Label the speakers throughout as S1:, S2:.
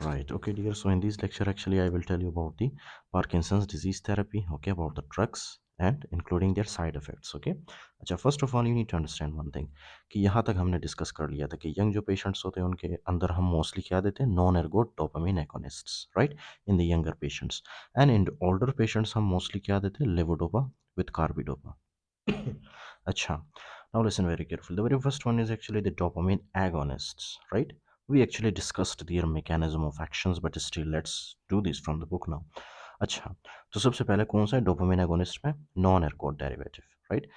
S1: Right. Okay, dear. So in this lecture, actually, I will tell you about the Parkinson's disease therapy. Okay, about the drugs and including their side effects. Okay. अच्छा, first of all, you need to understand one thing कि यहाँ तक हमने discuss कर लिया था कि young जो पेशेंट्स होते हैं उनके अंदर हम मोस्टली क्या देते हैं, non ergot dopamine agonists, right, in the younger patients. And in older patients हम मोस्टली क्या देते हैं, लेवोडोपा विथ कार्बिडोपा. अच्छा, now listen very carefully. The very first one is actually the dopamine agonists, right? We actually discussed their mechanism of actions, but still let's do this from the book now. अच्छा, तो सबसे पहले कौन सा है dopamine agonist में, non ergot derivative, right.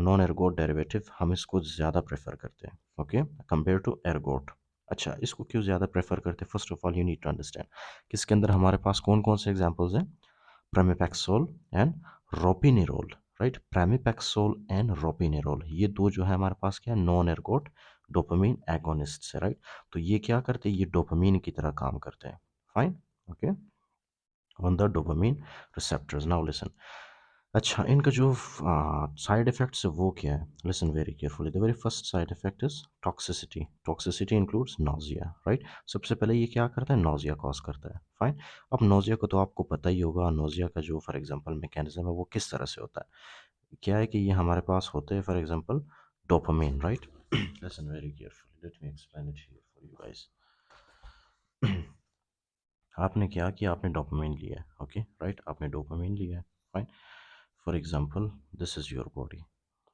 S1: Non ergot derivative हम इसको ज़्यादा प्रेफर करते हैं, ओके, कंपेयर टू एर्गोट. अच्छा, इसको क्यों ज़्यादा प्रेफर करते हैं, first of all you need to understand कि इसके अंदर हमारे पास कौन कौन से एग्जाम्पल्स हैं, प्रामिपैक्सोल एंड रोपिनेरोल, राइट. प्रामिपैक्सोल एंड रोपिनेरोल, ये दो जो है हमारे पास क्या है, नॉन एर्गोट डोपामिन एगोनिस्ट है, राइट. तो ये क्या करते हैं, ये डोपामिन की तरह काम करते हैं, fine, okay, on the dopamine receptors. Now listen. अच्छा, इनका जो साइड इफेक्ट्स है वो क्या है, listen very carefully. The very first side effect is toxicity. Toxicity includes nausea, right. सबसे पहले ये क्या करता है, नोजिया कॉज करता है, फाइन. अब नोजिया को तो आपको पता ही होगा, नोजिया का जो फॉर एग्जांपल मैकेनिज्म है वो किस तरह से होता है. क्या है कि ये हमारे पास होते हैं for example dopamine, right. Listen very carefully, let me explain it here for you guys. आपने क्या किया, आपने डोपामिन लिया है, ओके, राइट, आपने डोपामिन लिया है, fine. For example this is your body,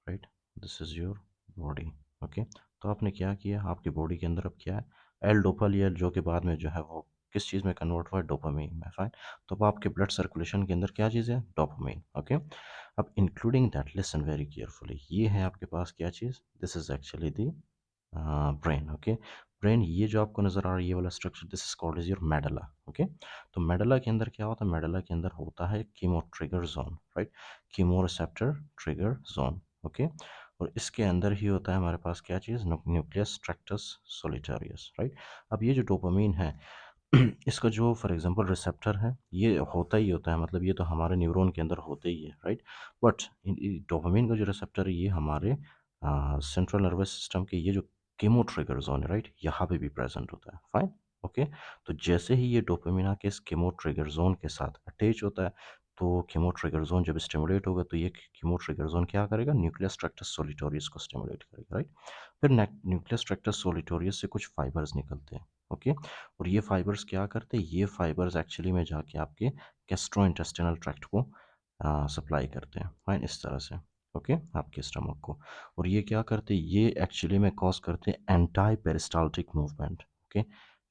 S1: right, this is your body, okay. तो आपने क्या किया, आपकी बॉडी के अंदर अब क्या है, एल डोपा लिया, जो कि बाद में जो है वो किस चीज़ में कन्वर्ट हुआ है, डोपामिन में, फाइन. तो अब आपके ब्लड सर्कुलेशन के अंदर क्या चीज़ है, डोपामिन, ओके. अब including that, listen very carefully, ये है आपके पास क्या चीज़, this is actually the brain, okay. Brain, ये जो आपको नज़र आ रहा है ये वाला structure, this is called is your medulla, okay. तो मेडला के अंदर क्या होता है, मेडला के अंदर होता है chemo trigger zone, right, chemo receptor trigger zone, okay. और इसके अंदर ही होता है हमारे पास क्या चीज़, न्यूक्लियस ट्रैक्टस सोलिटरियस, राइट. अब ये जो डोपामीन है इसका जो फॉर एग्जांपल रिसेप्टर है, ये होता ही होता है, मतलब ये तो हमारे न्यूरॉन के अंदर होते ही है, राइट. बट डोपामीन का जो रिसेप्टर है ये हमारे सेंट्रल नर्वस सिस्टम के ये जो कीमो ट्रिगर जोन है, राइट, यहाँ पे भी प्रेजेंट होता है, फाइन, ओके. तो जैसे ही ये डोपामिन आके इस कीमो ट्रिगर जोन के साथ अटैच होता है, तो कीमो ट्रिगर जोन जब स्टिमुलेट होगा तो ये कीमो ट्रिगर जोन क्या करेगा, न्यूक्लियस ट्रैक्टस सोलिटोरियस को स्टिमुलेट करेगा, राइट. फिर न्यूक्लियस ट्रैक्टस सोलिटोरियस से कुछ फाइबर्स निकलते हैं, ओके. और ये फाइबर्स क्या करते हैं, ये फाइबर्स एक्चुअली में जाके आपके गैस्ट्रो इंटेस्टिनल ट्रैक्ट को सप्लाई करते हैं, फाइन, इस तरह से, ओके, आपके स्टमक को. और ये क्या करते हैं, ये एक्चुअली में कॉज करते हैं anti peristaltic movement, okay,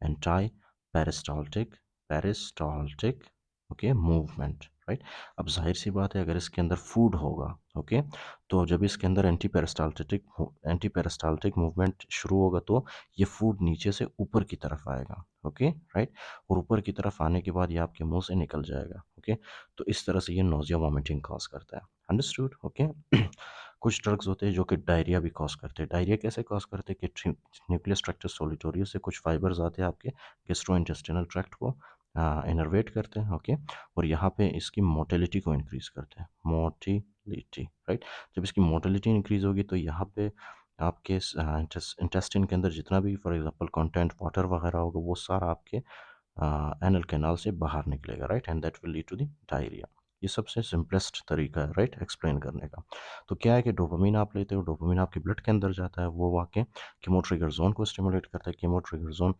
S1: anti peristaltic, peristaltic, okay, movement, right. अब जाहिर सी बात है, अगर इसके अंदर फूड होगा, ओके, तो जब इसके अंदर एंटी पेरिस्टाल्टिक मूवमेंट शुरू होगा तो ये फूड नीचे से ऊपर की तरफ आएगा, ओके, राइट. और ऊपर की तरफ आने के बाद ये आपके मुंह से निकल जाएगा, ओके. तो इस तरह से ये नोजिया वॉमिटिंग कॉज करता है, अंडरस्टूड, ओके. कुछ ड्रग्स होते हैं जो कि डायरिया भी कॉज करते हैं. डायरिया कैसे कॉज करते हैं कि न्यूक्लियस ट्रैक्टस सोलिटोरियस से कुछ फाइबर्स आते हैं आपके गेस्ट्रो इंटेस्टिनल ट्रैक्ट को इनर्वेट करते हैं, ओके. और यहाँ पे इसकी मोटिलिटी को इंक्रीज करते हैं, मोटिलिटी, राइट. जब इसकी मोटिलिटी इंक्रीज होगी तो यहाँ पे आपके इंटेस्टिन के अंदर जितना भी फॉर एग्जांपल कंटेंट वाटर वगैरह होगा वो सारा आपके एनल कैनाल से बाहर निकलेगा, right, and that will lead to the diarrhoea. ये सबसे सिंपलेस्ट तरीका है, राइट, एक्सप्लेन करने का. तो क्या है कि डोपामीन आप लेते हो, डोपामीन आपके ब्लड के अंदर जाता है, वो वाके कीमो ट्रिगर जोन को स्टिमुलेट करता है. कीमो ट्रिगर जोन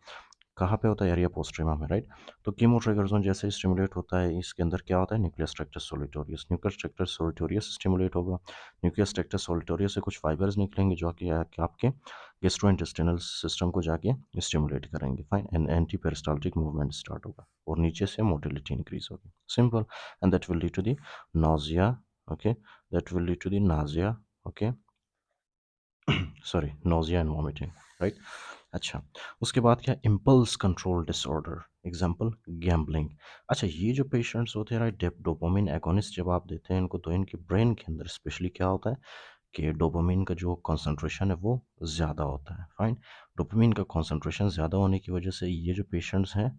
S1: कहाँ पे होता है, एरिया पोस्ट्रीमा में, राइट. तो कीमो ट्रिगर जोन जैसे ही स्टिमुलेट होता है, इसके अंदर क्या होता है, nucleus tractus solitarius, nucleus tractus solitarius stimulate होगा. न्यूक्लियस ट्रैक्टस सोलिटोरियस से कुछ फाइबर्स निकलेंगे जो कि आपके गेस्ट्रोइंटेस्टिनल सिस्टम को जाके स्टिमुलेट करेंगे, fine, and anti peristaltic movement start होगा और नीचे से मोटिलिटी इंक्रीज होगी, simple. And that will lead to the nausea, okay, that will lead to the nausea, okay, sorry, nausea and vomiting, right. अच्छा, उसके बाद क्या, impulse control disorder, example gambling. अच्छा, ये जो पेशेंट्स होते हैं, राइट, डोपामिन एगोनिस्ट जब आप देते हैं इनको तो इनके ब्रेन के अंदर स्पेशली क्या होता है कि डोपामिन का जो कंसंट्रेशन है वो ज़्यादा होता है, फाइन. डोपामिन का कंसंट्रेशन ज़्यादा होने की वजह से ये जो पेशेंट्स हैं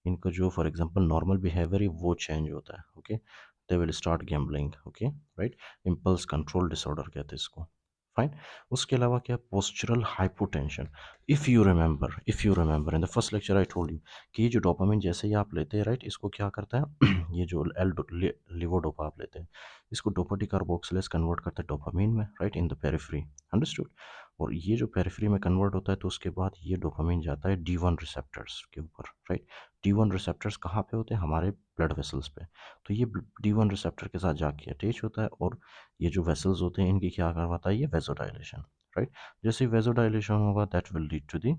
S1: इनको जो फॉर एग्जांपल नॉर्मल बिहेवियर है वो चेंज होता है, okay. They will start gambling, okay, right. Impulse control disorder कहते हैं इसको, फाइन. उसके अलावा क्या, postural hypotension. If you remember in the first lecture I told you कि ये जो डोपामिन जैसे ही आप लेते हैं, राइट, इसको क्या करता है ये जो एल लिवोडोपा आप लेते हैं, इसको डोपाडिकारबोक्सिलेज कन्वर्ट करता है डोपामिन में, right, in the periphery, understood. और ये जो पेरिफेरी में कन्वर्ट होता है तो उसके बाद ये डोपामिन जाता है D1 रिसेप्टर्स के ऊपर, राइट। D1 रिसेप्टर्स कहाँ पे होते हैं? हमारे ब्लड वेसल्स पे। तो ये D1 रिसेप्टर के साथ जाके अटैच होता है और ये जो वेसल्स होते हैं इनकी क्या करवाता है? ये वेजोडाइलेशन, राइट। जैसे वेजोडाइलेशन होगा that will lead to the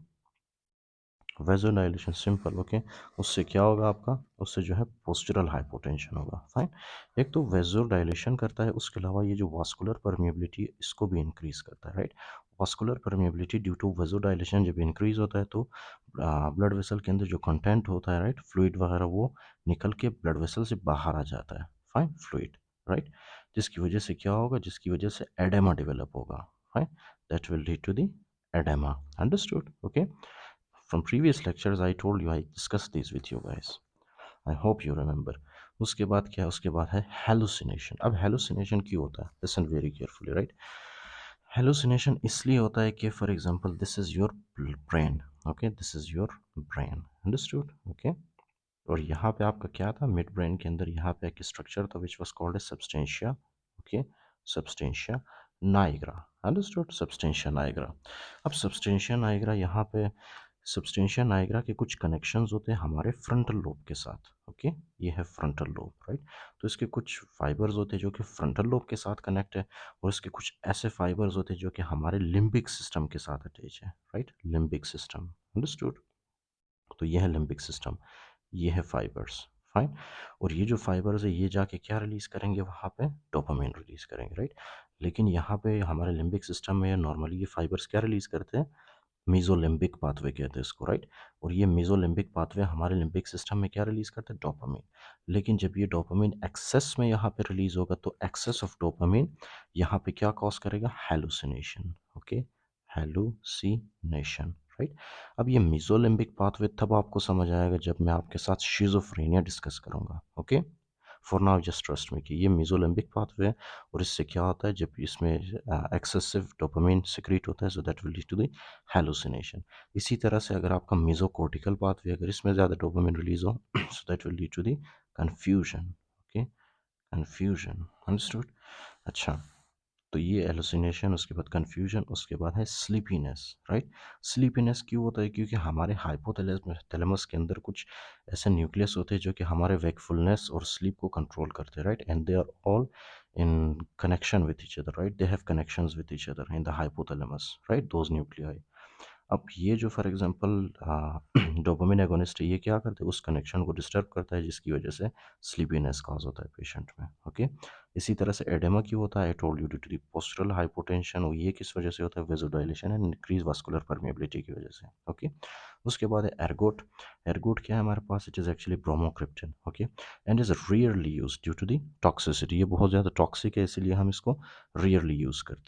S1: vasodilation, simple, okay. उससे क्या होगा आपका? उससे जो है पोस्चरल हाइपोटेंशन होगा, फाइन। एक तो वेजोडाइलेशन करता है, उसके अलावा ये जो वास्कुलर परमिएबिलिटी इसको भी इंक्रीज करता है, right. Vascular permeability due to vasodilation जब इंक्रीज होता है तो ब्लड वेसल के अंदर जो कंटेंट होता है, राइट, फ्लूइड वगैरह, वो निकल के ब्लड वेसल से बाहर आ जाता है, फाइन, फ्लूइड, राइट। जिसकी वजह से क्या होगा? जिसकी वजह से एडेमा डेवलप होगा, fine, that will lead to the edema, understood, okay? From previous lectures I told you, I discussed these with you guys, I hope you remember. उसके बाद क्या है? उसके बाद है hallucination। अब hallucination क्यों होता है? Listen very carefully, right? Hallucination इसलिए होता है कि for example this is your brain, okay, this is your brain, understood, okay? और यहाँ पे आपका क्या था? मिड ब्रेन के अंदर यहाँ पे एक स्ट्रक्चर था which was called a substantia, okay, substantia Niagara, understood, substantia Niagara. अब सब्सटेंशिया नाइग्रा यहाँ पे, सब्सटेंशिया नाइग्रा के कुछ कनेक्शंस होते हैं हमारे फ्रंटल लोब के साथ, ओके, ये है फ्रंटल लोब, राइट। तो इसके कुछ फाइबर्स होते हैं जो कि फ्रंटल लोब के साथ कनेक्ट है, और इसके कुछ ऐसे फाइबर्स होते हैं जो कि हमारे लिम्बिक सिस्टम के साथ अटैच है, राइट, लिम्बिक सिस्टम, अंडरस्टूड। तो ये है लिम्बिक सिस्टम, ये है फाइबर्स, फाइन। और ये जो फाइबर्स है ये जाके क्या रिलीज़ करेंगे? वहाँ पे डोपामिन रिलीज़ करेंगे, राइट। लेकिन यहाँ पे हमारे लिम्बिक सिस्टम में नॉर्मली ये फाइबर्स क्या रिलीज़ करते हैं? मीज़ोलिम्बिक पाथवे कहते हैं इसको, राइट। और ये मीज़ोलिम्बिक पाथवे हमारे लिम्बिक सिस्टम में क्या रिलीज़ करते हैं? डोपामिन। लेकिन जब ये डोपामिन एक्सेस में यहाँ पे रिलीज़ होगा तो एक्सेस ऑफ डोपामिन यहाँ पे क्या कॉज करेगा? Hallucination, okay, hallucination, right. अब ये मीज़ोलिम्बिक पाथवे तब आपको समझ आएगा जब मैं आपके साथ शिज़ोफ्रेनिया डिस्कस करूँगा, okay. For now just trust me कि ये मीज़ोलिम्बिक पाथवे है, और इससे क्या होता है जब इसमें एक्सेसिव डोपामिन सिक्रीट होता है, so that will lead to the hallucination. इसी तरह से अगर आपका मीज़ोकॉर्टिकल पाथवे, अगर इसमें ज़्यादा डोपामिन रिलीज हो so that will lead to the confusion, okay, confusion, understood. अच्छा, तो ये एलुसिनेशन, उसके बाद कन्फ्यूजन, उसके बाद है स्लीपीनेस, राइट। स्लीपीनेस क्यों होता है? क्योंकि हमारे हाइपोथैलेमस थैलेमस के अंदर कुछ ऐसे न्यूक्लियस होते हैं जो कि हमारे वेकफुलनेस और स्लीप को कंट्रोल करते हैं, right, and they are all in connection with each other, right, they have connections with each other in the hypothalamus, right, those nuclei. अब ये जो फॉर एग्जांपल डोपामिन एगोनिस्ट है, ये क्या करते हैं? उस कनेक्शन को डिस्टर्ब करता है, जिसकी वजह से स्लीपीनेस कॉज होता है पेशेंट में, ओके। इसी तरह से एडेमा क्यों होता है? I told you, due to the postural hypotension. और ये किस वजह से होता है? Vasodilation and increase vascular permeability की वजह से, ओके। उसके बाद है एर्गोट। एर्गोट क्या है हमारे पास? It is actually bromocriptine, okay, and is rarely use due to the toxicity. ये बहुत ज़्यादा टॉक्सिक है, इसीलिए हम इसको रियरली यूज़ करते हैं।